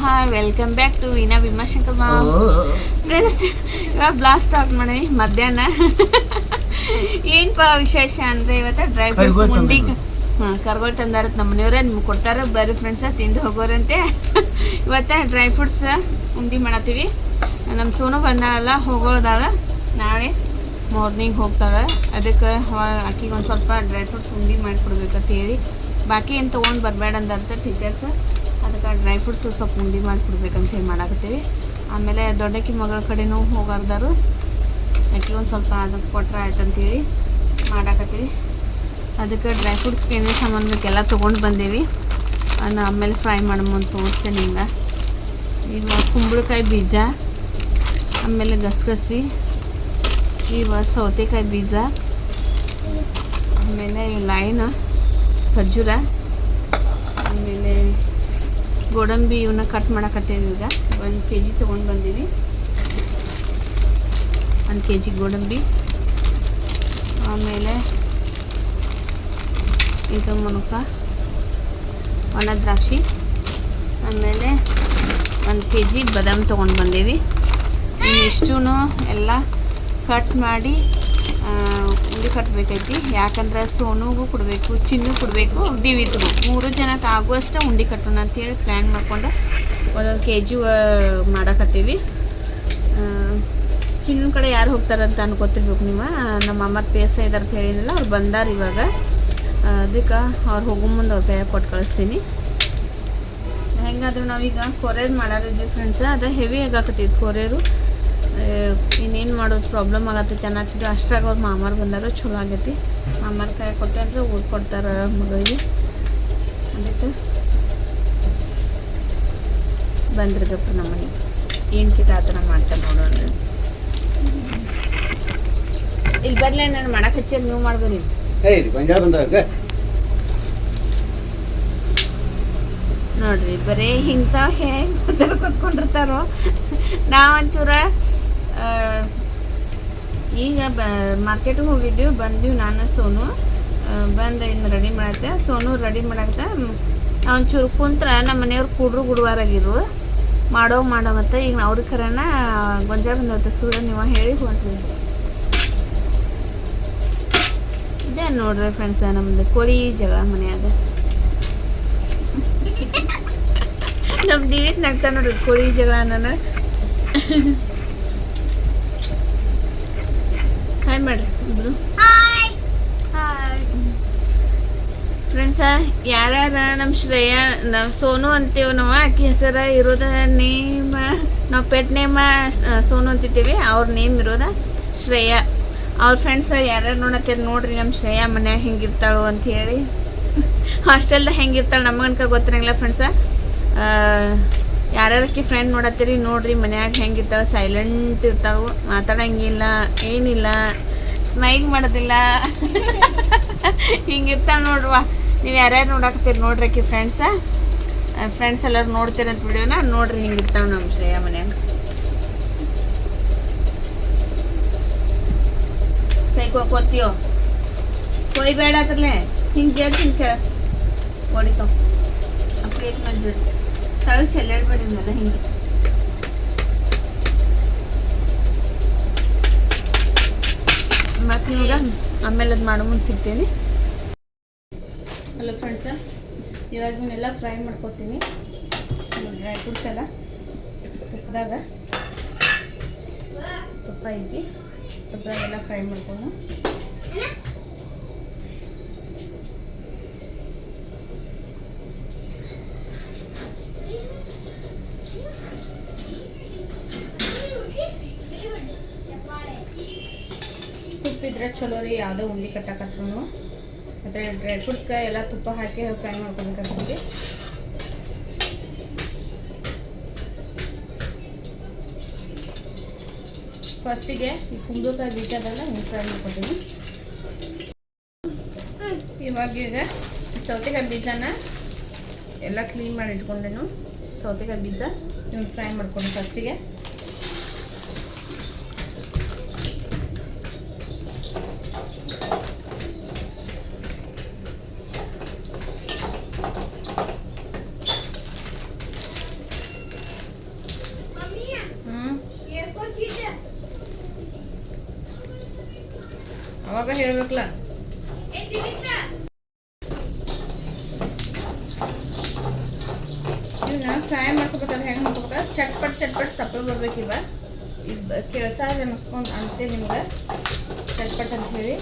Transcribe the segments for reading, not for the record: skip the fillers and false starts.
Hi welcome back to Veena Bhimashankar mom friends. ಇವಾಗ blast start ಮಾಡೀನಿ ಮಧ್ಯಾಹ್ನ. ಏನಪ್ಪ ವಿಶೇಷ ಅಂದರೆ ಇವತ್ತು ಡ್ರೈ ಫ್ರೂಟ್ಸ್ ಉಂಡಿ ಕರ್ಗೋಳ್ ತಂದಾರ ನಮ್ಮ ಮನೆಯವ್ರೆ, ನಿಮ್ಗೆ ಕೊಡ್ತಾರೆ ಬರ್ರಿ ಫ್ರೆಂಡ್ಸ ತಿಂದು ಹೋಗೋರಂತೆ. ಇವತ್ತು ಡ್ರೈ ಫ್ರೂಟ್ಸ್ ಉಂಡಿ ಮಾಡತ್ತೀವಿ. ನಮ್ಮ ಸೋನು ಬಂದಾಳಲ್ಲ ಹೋಗೋದಾಳ, ನಾಳೆ ಮಾರ್ನಿಂಗ್ ಹೋಗ್ತಾಳೆ. ಅದಕ್ಕೆ ಆಕಿಗೆ ಒಂದು ಸ್ವಲ್ಪ ಡ್ರೈ ಫ್ರೂಟ್ಸ್ ಉಂಡಿ ಮಾಡಿಕೊಡ್ಬೇಕಂತ ಹೇಳಿ, ಬಾಕಿ ಏನು ತೊಗೊಂಡು ಬರಬೇಡ ಅಂದಂತ ಟೀಚರ್ಸ್. ಅದಕ್ಕೆ ಡ್ರೈ ಫ್ರೂಟ್ಸು ಸ್ವಲ್ಪ ಉಂಡಿ ಮಾಡಿಕೊಡ್ಬೇಕಂತ ಹೇಳಿ ಮಾಡಾಕತ್ತೀವಿ. ಆಮೇಲೆ ದೊಡ್ಡಕ್ಕಿ ಮಗಳ ಕಡೆನೂ ಹೋಗಾರ್ದಾರು, ಆಕಿಗೆ ಒಂದು ಸ್ವಲ್ಪ ಅದಕ್ಕೆ ಕೊಟ್ರೆ ಆಯ್ತಂತೇಳಿ ಮಾಡಾಕತ್ತೀವಿ. ಅದಕ್ಕೆ ಡ್ರೈ ಫ್ರೂಟ್ಸ್ಗೆ ಏನೇ ಸಾಮಾನು ಬೇಕೆಲ್ಲ ತೊಗೊಂಡು ಬಂದೇವಿ. ಅದನ್ನ ಆಮೇಲೆ ಫ್ರೈ ಮಾಡಮಂತ ತೋರಿಸ್ತೇನೆ ನಿಮ್ಗೆ. ಈಗ ಕುಂಬಳಕಾಯಿ ಬೀಜ, ಆಮೇಲೆ ಗಸಗಸಿ, ಇವ ಸೌತೆಕಾಯಿ ಬೀಜ, ಆಮೇಲೆ ಲೈನ್ ಖರ್ಜೂರ, ಆಮೇಲೆ ಗೋಡಂಬಿ ಇವನ್ನ ಕಟ್ ಮಾಡಾಕತ್ತೇವಿ. ಈಗ 1 kg ತೊಗೊಂಡು ಬಂದೀವಿ. 1 kg ಗೋಡಂಬಿ, ಆಮೇಲೆ ಇದು ಮುನುಕ, ಒಣ ದ್ರಾಕ್ಷಿ, ಆಮೇಲೆ 1 kg ಬಾದಾಮ್ ತೊಗೊಂಡು ಬಂದೇವಿ. ಇಷ್ಟು ಎಲ್ಲ ಕಟ್ ಮಾಡಿ ಉಂಡೆ ಕಟ್ಟಬೇಕೈತಿ. ಯಾಕಂದ್ರೆ ಸೋನುಗೂ ಕೊಡಬೇಕು, ಚಿನ್ನು ಕೊಡಬೇಕು, ದಿವಿತ್ಗೂ 3 ಜನಕ್ಕೆ ಆಗುವಷ್ಟು ಉಂಡೆ ಕಟ್ಟೋಣ ಅಂತೇಳಿ ಪ್ಲ್ಯಾನ್ ಮಾಡ್ಕೊಂಡು 1 kg ಮಾಡಾಕತ್ತೀವಿ. ಚಿನ್ನ ಕಡೆ ಯಾರು ಹೋಗ್ತಾರಂತ ಅನ್ಕೋತಿರ್ಬೇಕು ನೀವು. ನಮ್ಮ ಅಮ್ಮರ ಪೇಸ ಇದಾರೆ ಅಂತ ಹೇಳಿನಲ್ಲ, ಅವ್ರು ಬಂದಾರ ಇವಾಗ. ಅದಕ್ಕೆ ಅವ್ರು ಹೋಗೋ ಮುಂದೆ ಅವ್ರ ಕೈಯಾಗ ಕೊಟ್ಟು ಕಳಿಸ್ತೀನಿ. ಹೆಂಗಾದ್ರೂ ನಾವೀಗ ಕೊರಿಯರ್ ಮಾಡೋದಿದ್ದೀವಿ ಫ್ರೆಂಡ್ಸ. ಅದು ಹೆವಿ ಆಗಾಕತ್ತೈತಿ ಕೊರಿಯರು. ಇನ್ನೇನು ಮಾಡೋದು ಪ್ರಾಬ್ಲಮ್ ಆಗತ್ತೈತಿ ಅನ್ನತ್ತಿದ್ದು ಅಷ್ಟ್ರಾಗ ಅವ್ರು ಮಾಮಾರು ಬಂದಾರ. ಚಲೋ ಆಗೈತಿ. ಮಾಮಾರ ಕೈ ಕೊಟ್ಟೆ ಅಂದ್ರೆ ಊಟ ಕೊಡ್ತಾರೆ ಮಗಳಿಗೆ. ಅದಕ್ಕೆ ಬಂದ್ರಗಪ್ಪ ನಮ್ಮ ಮನೆಗೆ ಏನು ಕಿಟ ಆ ಥರ ಮಾಡ್ತಾರೆ ನೋಡೋಣ. ಇಲ್ಲಿ ಬರಲೇ ನಾನು ಮಾಡಕ್ಕೆ ಹಚ್ಚಿ ನೀವು ಮಾಡ್ಬೋದು. ನೋಡ್ರಿ ಬರೀ ಇಂಥ ಹೆಂಗೆ ಕೊಟ್ಕೊಂಡಿರ್ತಾರೋ. ನಾವಂಚೂರ ಈಗ ಮಾರ್ಕೆಟಿಗೆ ಹೋಗಿದ್ದೀವಿ, ಬಂದೀವಿ ನಾನು ಸೋನು. ಬಂದು ಇನ್ನು ರೆಡಿ ಮಾಡತ್ತೆ. ಸೋನು ರೆಡಿ ಮಾಡಾಕತ್ತ. ಒಂಚೂರು ಕುಂತ್ರ ನಮ್ಮ ಮನೆಯವ್ರು ಕೂಡ್ರು ಗುಡುವಾರಾಗಿರು ಮಾಡೋವತ್ತ. ಈಗ ಅವ್ರಿಗೆ ಖರೇನ ಗೊಂಜಾಳ ಬಂದವತ್ತೆ. ಸೂರ್ಯ ನೀವು ಹೇಳಿ ಹೊಂಟ್ರಿ. ಇದೇ ನೋಡ್ರಿ ಫ್ರೆಂಡ್ಸ ನಮ್ಮದು ಕೋಳಿ ಜಗಳ ಮನೆಯಾಗ. ನಮ್ಮ ದಿವೀತ್ ನಗ್ತಾ ನೋಡ್ರಿ ಕೋಳಿ ಜಗಳ. ನಾನು ಹಾಯ್ ಮಾಡ್ರಿ ಇಬ್ರು. Hi friends. ಯಾರ್ಯಾರ ನಮ್ಮ ಶ್ರೇಯಾ, ನಾವು ಸೋನು ಅಂತೀವಿ ನಾವು. ಆಕಿ ಹೆಸರ ಇರೋದ ನೇಮ್, ನಾವು ಪೆಟ್ ನೇಮ ಸೋನು ಅಂತಿದ್ದೀವಿ. ಅವ್ರ ನೇಮ್ ಇರೋದ ಶ್ರೇಯಾ. ಅವ್ರ ಫ್ರೆಂಡ್ಸ ಯಾರ್ಯಾರು ನೋಡತ್ತೀರಿ ನೋಡ್ರಿ. ನಮ್ಮ ಶ್ರೇಯಾ ಮನ್ಯಾಗ ಹೆಂಗಿರ್ತಾಳು ಅಂಥೇಳಿ. ಹಾಸ್ಟೆಲ್ದಾಗ ಹೆಂಗಿರ್ತಾಳೆ ನಮಗನ್ಕ ಗೊತ್ತಿರಂಗಿಲ್ಲ ಫ್ರೆಂಡ್ಸ. ಯಾರ್ಯಾರಕ್ಕೆ ಫ್ರೆಂಡ್ ನೋಡತ್ತೀರಿ ನೋಡ್ರಿ. ಮನ್ಯಾಗ ಹೆಂಗಿರ್ತಾಳೆ, ಸೈಲೆಂಟ್ ಇರ್ತಾಳು, ಮಾತಾಡಂಗಿಲ್ಲ, ಏನಿಲ್ಲ, ಸ್ಮೈಲ್ ಮಾಡೋದಿಲ್ಲ, ಹಿಂಗಿರ್ತಾಳೆ ನೋಡ್ರುವ. ನೀವು ಯಾರ್ಯಾರು ನೋಡಾಕತ್ತೀರಿ ನೋಡ್ರಿ ಆಕಿ ಫ್ರೆಂಡ್ಸ್ ಎಲ್ಲರೂ ನೋಡ್ತೀರಂತ ವಿಡಿಯೋನ ನೋಡ್ರಿ. ಹಿಂಗಿರ್ತಾವೆ ನಮ್ಮ ಶ್ರೇಯಾ ಮನ್ಯಾಗ. ಕೈ ಕೊತ್ತೀಯೋ ಕೊಯ್ ಬೇಡ ಅದ್ರಲ್ಲೇ ಹಿಂಗೆ ಜಲ್ದಿ ಹಿಂಗೆ ಕೇಳ ಹೊಡಿತಾವ. ಆ ಪ್ಲೇಟ್ ಮೇಲೆ ಜಲ್ದಿ ತಳಗೆ ಚೆಲ್ಲಾಡ್ಬೇಡಿ ಮೇಲೆ ಹಿಂಗೆ. ಮತ್ತು ಇವಾಗ ಆಮೇಲೆ ಅದು ಮಾಡೋ ಮುಂದೆ ಸಿಗ್ತೀನಿ. ಹಲೋ ಫ್ರೆಂಡ್ಸ, ಇವಾಗ ಇವನ್ನೆಲ್ಲ ಫ್ರೈ ಮಾಡ್ಕೊತೀನಿ. ಡ್ರೈ ಫ್ರೂಟ್ಸ್ ಎಲ್ಲ ತುಪ್ಪದಾಗ, ತುಪ್ಪ ಐತಿ, ತುಪ್ಪದಾಗೆಲ್ಲ ಫ್ರೈ ಮಾಡ್ಕೊಂಡು ತುಪ್ಪಿದ್ರೆ ಚಲೋ ರೀ. ಯಾವುದೋ ಉಂಡೆ ಕಟ್ಟಾಕತ್ರೂ ಮತ್ತು ಡ್ರೈ ಫ್ರೂಟ್ಸ್ಗೆ ಎಲ್ಲ ತುಪ್ಪ ಹಾಕಿ ಫ್ರೈ ಮಾಡ್ಕೊಬೇಕಂತೀವಿ. ಫಸ್ಟಿಗೆ ಈ ಕುಂಬಳಕಾಯಿ ಬೀಜ ಅದೆಲ್ಲ ಹಿಂಗೆ ಫ್ರೈ ಮಾಡ್ಕೊತೀನಿ. ಇವಾಗ ಸೌತೆಕಾಯಿ ಬೀಜನ ಎಲ್ಲ ಕ್ಲೀನ್ ಮಾಡಿ ಇಟ್ಕೊಂಡೇನು. ಸೌತೆಕಾಯಿ ಬೀಜ ಹಿಂಗೆ ಫ್ರೈ ಮಾಡ್ಕೊಂಡು ಫಸ್ಟಿಗೆ ಅವಾಗ ಹೇಳ್ಬೇಕಲ್ಲ. ಇವನ್ನ ಫ್ರೈ ಮಾಡ್ಕೋಬೇಕಾದ್ರೆ ಹೆಂಗೆ ಮಾಡ್ಕೋಬೇಕಾದ್ರೆ ಚಟ್ಪಟ್ ಸಪ್ಪಳು ಬರ್ಬೇಕಿವ. ಇದು ಕೆಲಸ ಅನ್ನಿಸ್ಕೊಂಡು ಅಂತೆ ನಿಮ್ಗೆ ಚಟ್ಪಟ್ ಅಂತ ಹೇಳಿ.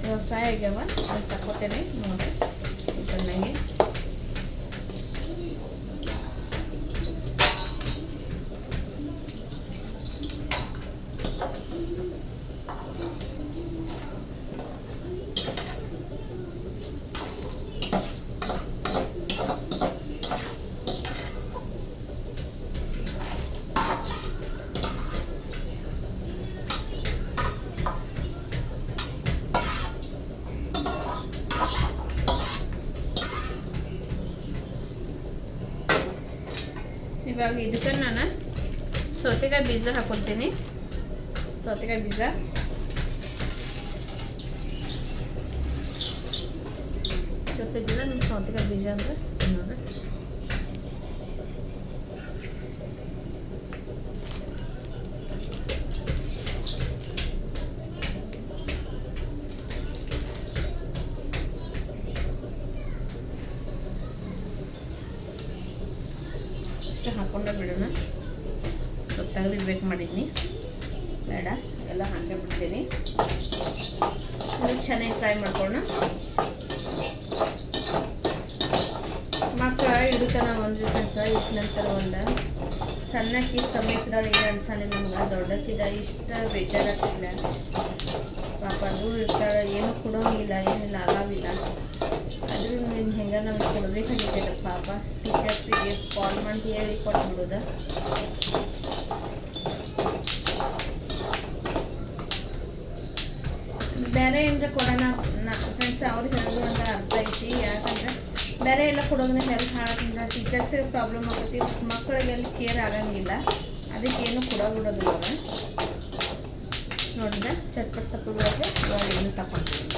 ಇವಾಗ ಫ್ರೈ ಆಗ್ಯಾವ, ಅದು ತಕ್ಕೋತೇನೆ ನೋಡಿ ಚೆನ್ನಾಗಿ. ಇವಾಗ ಇದಕ್ಕೆ ನಾನು ಸೌತೆಕಾಯಿ ಬೀಜ ಹಾಕೊಳ್ತೀನಿ. ಸೌತೆಕಾಯಿ ಬೀಜ ಗೊತ್ತಿದ್ದಿಲ್ಲ ನಿಮ್ಗೆ ಸೌತೆಕಾಯಿ ಬೀಜ ಅಂದರೆ ನೋಡ್ರಿ. ಹಾಕೊಂಡೆ ಬಿಡೋಣ. ಸ್ವಲ್ಪ ತೆಗೆದಿಡ್ಬೇಕು ಮಾಡಿದ್ನಿ, ಬೇಡ ಎಲ್ಲ ಹಾಕಿ ಬಿಡ್ತೀನಿ. ಅದು ಚೆನ್ನಾಗಿ ಫ್ರೈ ಮಾಡ್ಕೊಳ್ಳೋಣ. ಮಕ್ಕಳ ಹಿಡಿತನ ಒಂದು ಕೆಲಸ ಇಷ್ಟ ನಂತರ ಒಂದು ಸಣ್ಣಕ್ಕಿ ಸಮೇತದಾಳು ಏನು ಅನ್ಸಲ್ಲ ನಮ್ಗೆ. ದೊಡ್ಡಕ್ಕಿದ ಇಷ್ಟ ಬೇಜಾರಾಗ್ತಿಲ್ಲ ಪಾಪ. ಅದು ಇರ್ತಾಳೆ, ಏನು ಕೊಡೋಂಗಿಲ್ಲ, ಏನಿಲ್ಲ ಆಗಾವಿಲ್ಲ. ಆದರೂ ನೀನು ಹೆಂಗೆ ನಮಗೆ ಕೊಡಬೇಕಾಗಿತ್ತು ಪಾಪ. ಟೀಚರ್ಸಿಗೆ ಕಾಲ್ ಮಾಡಿ ಹೇಳಿ ಕೊಟ್ಬಿಡೋದು. ಬೇರೆ ಏನಾರ ಕೊಡೋಣ ಫ್ರೆಂಡ್ಸ್, ಅವ್ರು ಹೇಳೋದು ಅಂತ ಅರ್ಥ ಐತಿ. ಯಾಕಂದ್ರೆ ಬೇರೆ ಎಲ್ಲ ಕೊಡೋದ್ರೆ ಹೆಲ್ತ್ ಹಾಳಾಗಿಲ್ಲ, ಟೀಚರ್ಸಿಗೆ ಪ್ರಾಬ್ಲಮ್ ಆಗತ್ತೆ, ಮಕ್ಕಳಿಗೆಲ್ಲ ಕೇರ್ ಆಗಂಗಿಲ್ಲ. ಅದಕ್ಕೇನು ಕೊಡೋದಿಲ್ಲ ಅವ್ರು. ನೋಡಿದ್ರೆ ಚಟ್ಪಟ್ ಸಪ್ಪುಗಳಿಗೆ ಇವಾಗ ಏನು ತಗೊಂಡಿದ್ದೀನಿ.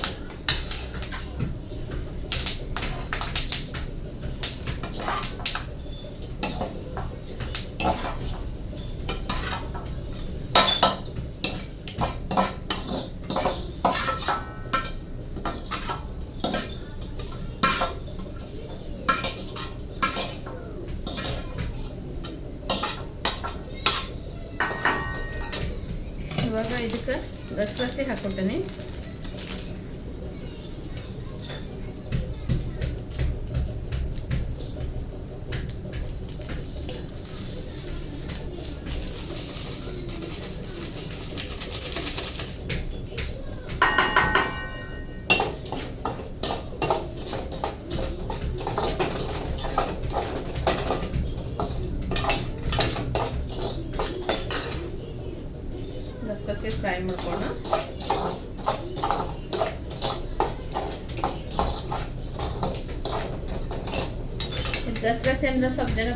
ಇವಾಗ ಇದಕ್ಕೆ ಗಸಗಸೆ ಹಾಕ್ಕೊಳ್ತೇನೆ. ಗಸಗಸೆ ಫ್ರೈ ಮಾಡ್ಕೊಳ್ಳೋಣ. ಗಸಗಸೆ ಅಂದ್ರೆ ಸ್ವಲ್ಪ ಜನ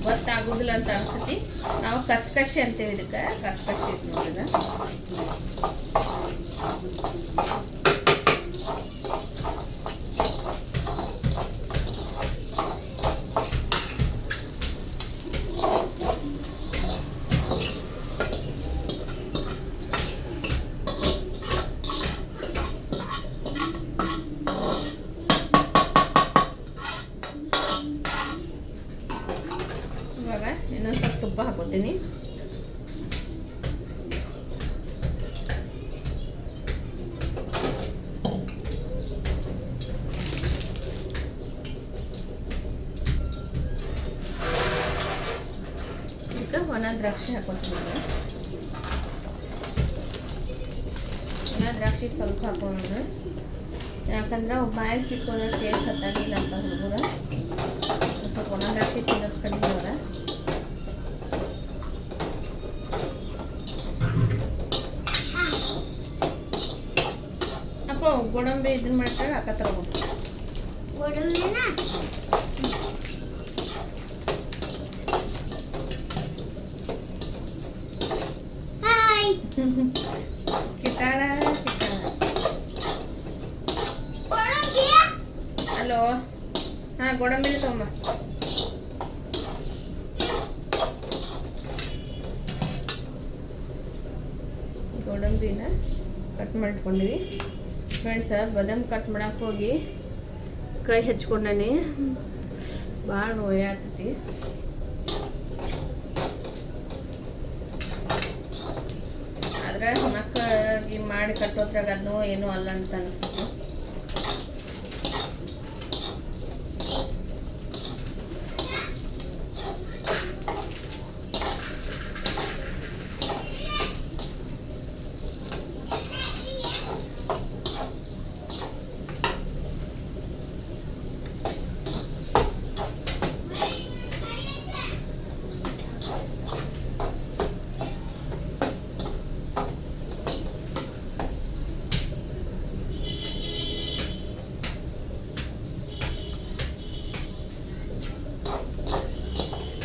ಗೊತ್ತಾಗೋದಿಲ್ಲ ಅಂತ ಅನ್ಸತಿ. ನಾವು ಕಸ್ಕಶಿ ಅಂತೇವೆ ಇದಕ್ಕೆ. ಕಸ್ಕಶಿ ಇದು ನೋಡಿದ ಇನ್ನೊಂದು ಸ್ವಲ್ಪ ತುಪ್ಪ ಹಾಕೋತೀನಿ. ಇದಕ್ಕೆ ಒಣ ದ್ರಾಕ್ಷಿ ಹಾಕೋತೀನಿ. ಒಣ ದ್ರಾಕ್ಷಿ ಸ್ವಲ್ಪ ಹಾಕೋಣ, ಯಾಕಂದ್ರೆ ಬಾಯಿ ಸಿಕ್ಕೋದ್ರೆ ಟೇಸ್ಟ್ ಹತ್ತಾಗಿಲ್ಲ ಅಂತ ಹುಡುಗರು. ಸ್ವಲ್ಪ ಒಣ ದ್ರಾಕ್ಷಿ ತಿನ್ನೋದು ಕಡಿಮೆ ಅವರ. ಅಪ್ಪ ಗೋಡಂಬಿ ಇದನ್ನ ಮಾಡ್ತಾರೆ ಹಾಕತ್ತಾರ. ಕಿಟಾಳ ಹಲೋ. ಹಾಂ ಗೋಡಂಬಿನ ತೊಗೊಂಬ. ಗೋಡಂಬಿನ ಕಟ್ ಮಾಡಿಟ್ಕೊಂಡಿವಿ ಫ್ರೆಂಡ್ಸ. ಬಾದಾಮ್ ಕಟ್ ಮಾಡಕ್ಕೆ ಹೋಗಿ ಕೈ ಹಚ್ಕೊಂಡೇನಿ, ಭಾಳ ನೋಯಾಗ್ತೈತಿ. ಆದ್ರೆ ಮಕ್ಕಳಿಗೆ ಮಾಡಿ ಕಟ್ಟೋದ್ರಾಗ ಅದನ್ನೋ ಏನೂ ಅಲ್ಲ ಅಂತ ಅನಿಸ್ತೈತಿ.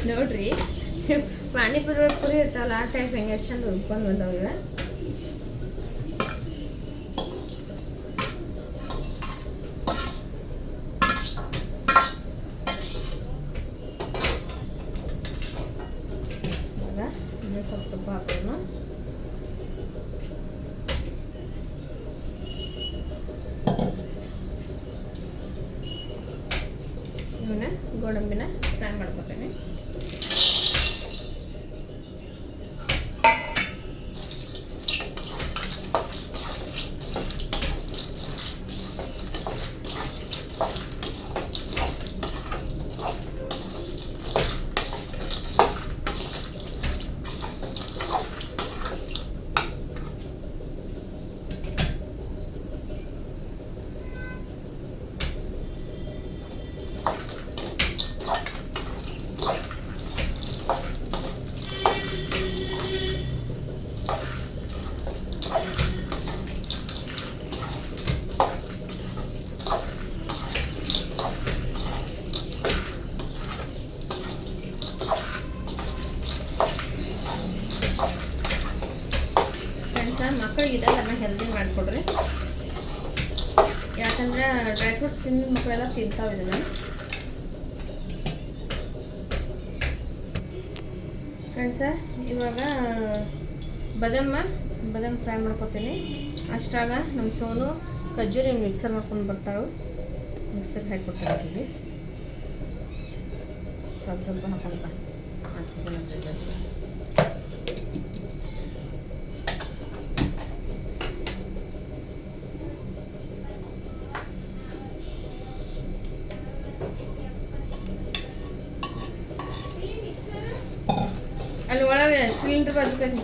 ನೋಡ್ರಿ ಪಾನಿಪುರಿ ಇರ್ತಾವಲ್ಲ ಆ ಟೈಪ್ ಹೆಂಗೆ ಚಂದ ಹುಡ್ಕೊಂಡು ಬಂದವ ಇವ. ಇನ್ನೂ ಸ್ವಲ್ಪ ತುಪ್ಪ ಹಾಕೋಣ. ಇವನ್ನ ಗೋಡಂಬಿನ ಫ್ರೈ ಮಾಡ್ಕೊತೇನೆ. ಮಕ್ಕಳಿಗೆ ಇದೆಲ್ಲ ಹೆಲ್ದಿ ಮಾಡಿಕೊಡ್ರಿ, ಯಾಕಂದ್ರೆ ಡ್ರೈ ಫ್ರೂಟ್ಸ್ ತಿಂದ ಮಕ್ಕಳೆಲ್ಲ ತಿಂತಾವೆ ಇದನ್ನು. ಫ್ರೆಂಡ್ಸ ಇವಾಗ ಬಾದಾಮ್ ಫ್ರೈ ಮಾಡ್ಕೊತೀನಿ. ಅಷ್ಟಾಗ ನಮ್ಮ ಸೋನು ಖಜೂರಿ ಮಿಕ್ಸರ್ ಮಾಡ್ಕೊಂಡು ಬರ್ತಾವೆ, ಮಿಕ್ಸರ್ ಹಾಕಿಕೊಡ್ತಾರೆ. ಹಾಕಿದ್ವಿ ಸ್ವಲ್ಪ ಹಾಕೊಂಡು ಅಲ್ಲಿ ಒಳಗೆ ಸಿಲಿಂಡರ್ ಬಾಜುಕೈತಿ.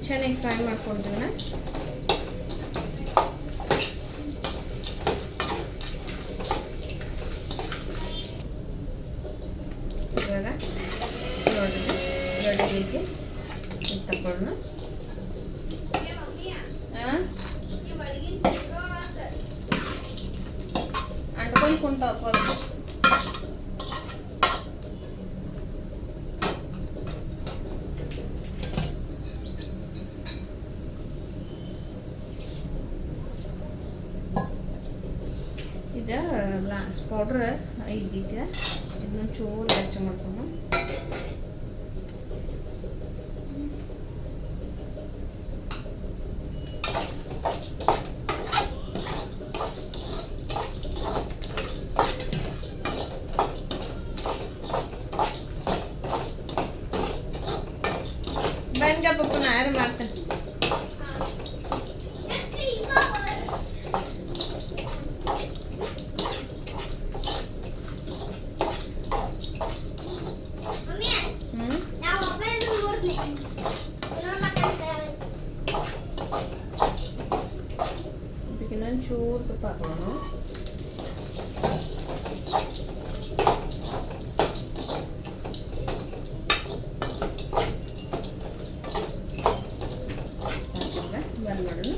ಚೆನ್ನಾಗಿ ಫ್ರೈ ಮಾಡ್ಕೊಳ್ತೀವಿ. ಇವಾಗ ನೋಡಿದ್ರೆ ಗಡ್ಡೆಗೆ ತಗೊಳ್ಳೋಣ. ಅಂಟ್ಕೊಂಡು ಕುಂತಾವ. ಇದು ಗ್ಲಾಸ್ ಪೌಡ್ರ್ ಐದೈತೆ, ಇದನ್ನ ಚೂರು ಹೆಚ್ಚು ಮಾಡ್ಕೊಂಡು ಬಂದ್ಗಪ್ಪು ನಾ ಯಾರು ಮಾಡ್ತೇನೆ. ಚೂರು ತುಪ್ಪ ಹಾಕೋಣ. ಬಂದ್ ಮಾಡೋಣ.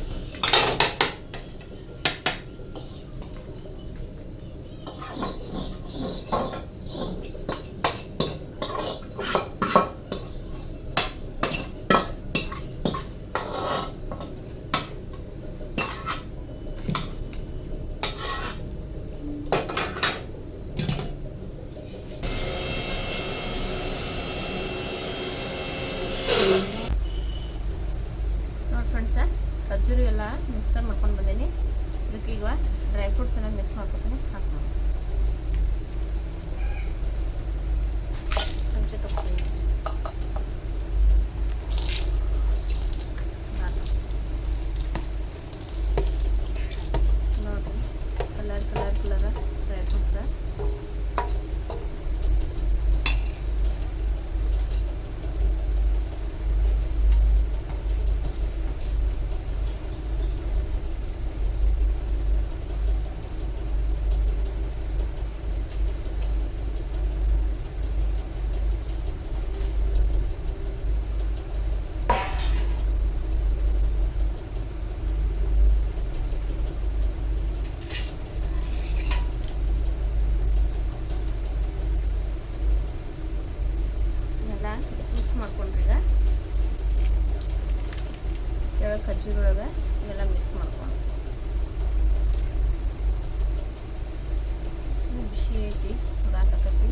ಖರ್ಜೂರು ಎಲ್ಲ ಮಿಕ್ಸರ್ ಮಾಡ್ಕೊಂಡು ಬಂದೀನಿ. ಇದಕ್ಕೆ ಈಗ ಡ್ರೈ ಫ್ರೂಟ್ಸ್ ಎಲ್ಲ ಮಿಕ್ಸ್ ಮಾಡ್ಕೊತೀನಿ. ಹಾಕ್ತೀನಿ ಚಮಚೆ ತಗೊಳ್ತೀನಿ. ನೋಡಿರಿ ಕಲರ್ ಡ್ರೈ ಫ್ರೂಟ್ಸ್. ಮಿಕ್ಸ್ ಮಾಡ್ಕೊಂಡ್ರಿ. ಈಗ ಖರ್ಜೂರೊಳಗೆ ಇವೆಲ್ಲ ಮಿಕ್ಸ್ ಮಾಡ್ಕೊಂಡು ಬಿಸಿ ಐತಿ, ಸುಡಾಕತ್ತೈತಿ.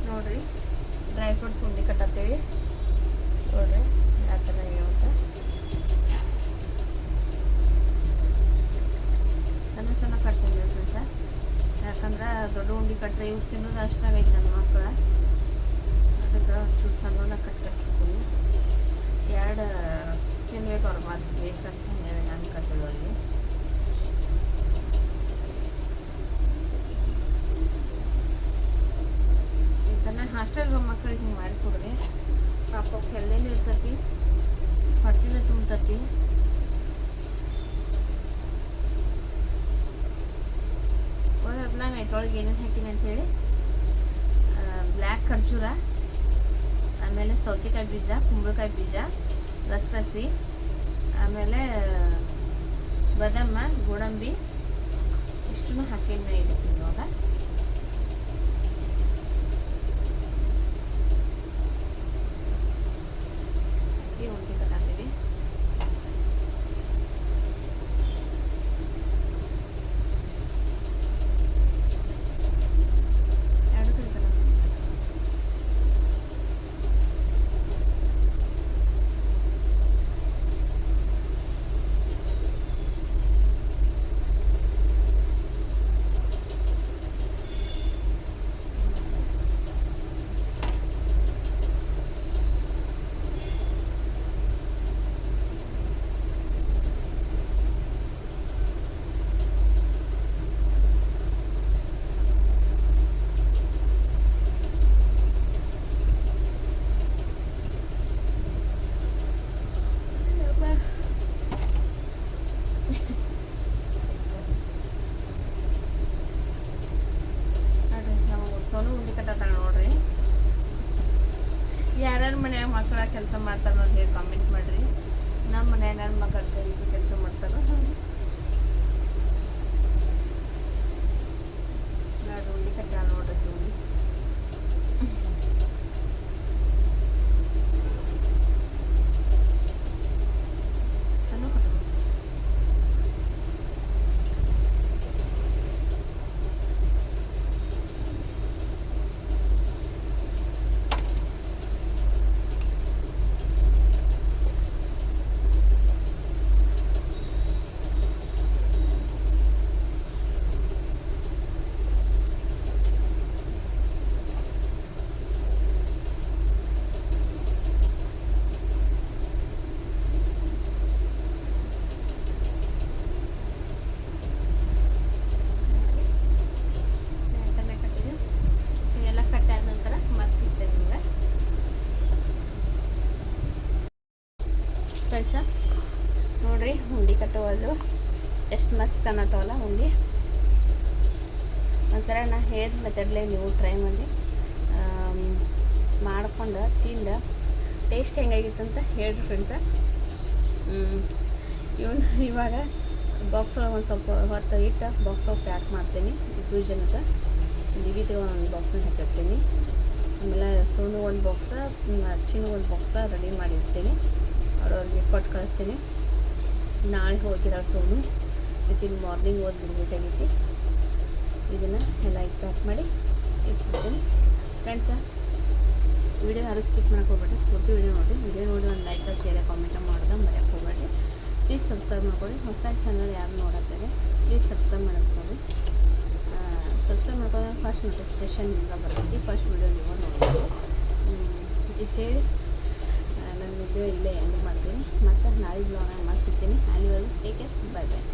ನೋಡ್ರಿ ಡ್ರೈ ಫ್ರೂಟ್ಸ್ ಉಂಡೆ ಕಟ್ಟತ್ತೇವಿ. ನೋಡ್ರಿ ಯಾವ ಥರ ಅಂತ ಸಣ್ಣ ಸಣ್ಣ ಕಟ್ತೀನಿ ಫ್ರೆಂಡ್ಸ. ಯಾಕಂದ್ರೆ ದೊಡ್ಡ ಉಂಡೆ ಕಟ್ಟರೆ ಇವ್ರು ತಿನ್ನೋದು ಅಷ್ಟಾಗೈತೆ ನನ್ನ ಮಕ್ಕಳು. ಅದಕ್ಕೆ ಚೂರು ಸಣ್ಣ ಕಟ್ತೀನಿ. ಎರಡು ತಿನ್ಬೇಕು ಅವ್ರು ಮಾತು ಬೇಕಂತ ಹೇಳಿ ನಾನು ಕಟ್ಟೋದು ಅವ್ರಿಗೆ. ಇದನ್ನು ಹಾಸ್ಟೆಲ್ ಮಕ್ಕಳಿಗೆ ಹಿಂಗೆ ಮಾಡಿಕೊಡ್ರಿ. ಪಾಪ ಹೆಲ್ದಿನೂ ಇರ್ತೈತಿ, ಹೊಟ್ಟೆನೂ ತುಂಬತೈತಿ. ನಾನು ಇದ್ರೊಳಗೆ ಏನೇನು ಹಾಕಿನಿ ಅಂತೇಳಿ, ಬ್ಲ್ಯಾಕ್ ಖರ್ಜೂರ, ಆಮೇಲೆ ಸೌತೆಕಾಯಿ ಬೀಜ, ಕುಂಬಳಕಾಯಿ ಬೀಜ, ಗಸಗಸಿ, ಆಮೇಲೆ ಬಾದಾಮ, ಗೋಡಂಬಿ ಇಷ್ಟನ್ನು ಹಾಕಿನಿ ಇದಕ್ಕೆ. ಇವಾಗ ಉಂಡೆ ಕಟ್ಟಾಕ್ತೀವಿ. ಸೋನು ಉಂಡೆ ಕಟ್ಟಾಗ ನೋಡ್ರಿ. ಯಾರ್ಯಾರ ಮನ್ಯಾಗ ಮಕ್ಕಳ ಕೆಲಸ ಮಾಡ್ತಾರ ಅಂತ ಹೇಳಿ ಕಾಮೆಂಟ್ ಮಾಡ್ರಿ. ನಮ್ಮ ಮನ್ಯಾಗ ನನ್ನ ಮಕ್ಕಳ ಇದು ಕೆಲಸ ಮಾಡ್ತಾರ. ನಾನು ಉಂಡೆ ಕಟ್ಟ ನೋಡ್ರಿ. ಉಂಡೆ ಸಣ್ಣ ಕಟ್ಟ. ಫ್ರೆಂಡ್ಸ ನೋಡ್ರಿ ಉಂಡೆ ಕಟ್ಟುವುದು ಎಷ್ಟು ಮಸ್ತ್ ಕಾಣತ್ತವಲ್ಲ ಉಂಡೆ. ಒಂದ್ಸಲ ನಾ ಹೇಳಿದ ಮೆಥಡ್ಲೇ ನೀವು ಟ್ರೈ ಮಾಡಿ ಮಾಡ್ಕೊಂಡು ತಿಂದು ಟೇಸ್ಟ್ ಹೆಂಗಾಗಿತ್ತಂತ ಹೇಳ್ರಿ ಫ್ರೆಂಡ್ಸ. ಇವನು ಇವಾಗ ಬಾಕ್ಸ್ ಒಳಗೆ ಒಂದು ಸ್ವಲ್ಪ ಹೊತ್ತು ಇಟ್ಟು ಬಾಕ್ಸ್ ಒಳಗೆ ಪ್ಯಾಕ್ ಮಾಡ್ತೀನಿ. ಇಬ್ಬರು ಜನಕ್ಕೆ ದಿವಿದ್ರು ಒಂದು ಬಾಕ್ಸ್ನ ಹಾಕಿರ್ತೀನಿ. ಆಮೇಲೆ ಸೋನು ಒಂದು ಬಾಕ್ಸ, ಚಿನ್ನು ಒಂದು ಬಾಕ್ಸ ರೆಡಿ ಮಾಡಿರ್ತೀನಿ. ಅವ್ರವ್ರಿಗೆ ಕೊಟ್ಟು ಕಳಿಸ್ತೀನಿ. ನಾಳೆ ಹೋಗಿರೋ ಸೋನು ಇದನ್ನು ಮಾರ್ನಿಂಗ್ ಓದಿ ಬಿಡಬೇಕಾಗೈತಿ. ಇದನ್ನು ಎಲ್ಲ ಪ್ಯಾಕ್ ಮಾಡಿ ಇಟ್ಬಿಡ್ತೀನಿ ಫ್ರೆಂಡ್ಸ. ವಿಡಿಯೋ ಯಾರು ಸ್ಕಿಪ್ ಮಾಡೋಕೆ ಹೋಗ್ಬೇಡಿ, ಪೂರ್ತಿ ವಿಡಿಯೋ ನೋಡಿ. ವಿಡಿಯೋ ನೋಡಿ ಒಂದು ಲೈಕ್ ಶೇರ್ ಕಾಮೆಂಟ್ ಮಾಡೋದು ಮರೆಯೋಕೆ ಹೋಗ್ಬೇಡಿ. ಪ್ಲೀಸ್ ಸಬ್ಸ್ಕ್ರೈಬ್ ಮಾಡ್ಕೊಳ್ಳಿ. ಹೊಸದಾಗಿ ಚಾನಲ್ ಯಾರು ನೋಡತ್ತಾರೆ ಪ್ಲೀಸ್ ಸಬ್ಸ್ಕ್ರೈಬ್ ಮಾಡ್ಕೊಳ್ಳಿ. ಸಬ್ಸ್ಕ್ರೈಬ್ ಮಾಡ್ಕೊಂಡ್ರೆ ಫಸ್ಟ್ ನೋಟಿಫಿಕೇಷನ್ ನಿಮ್ಗೆ ಬರ್ತೈತಿ, ಫಸ್ಟ್ ವಿಡಿಯೋ ನೀವು ನೋಡ್ಬೋದು. ಇಷ್ಟು ಹೇಳಿ ನನ್ನ ವಿಡಿಯೋ ಇಲ್ಲೇ ಎಂಡ್ ಮಾಡ್ತೀನಿ. ಮತ್ತು ನಾಳೆ ಬ್ಲಾಗ್ ಮತ್ತೆ ಸಿಗ್ತೀನಿ. ಅಲ್ಲಿವರೆಗೂ ಟೇಕ್ ಕೇರ್, ಬಾಯ್ ಬಾಯ್.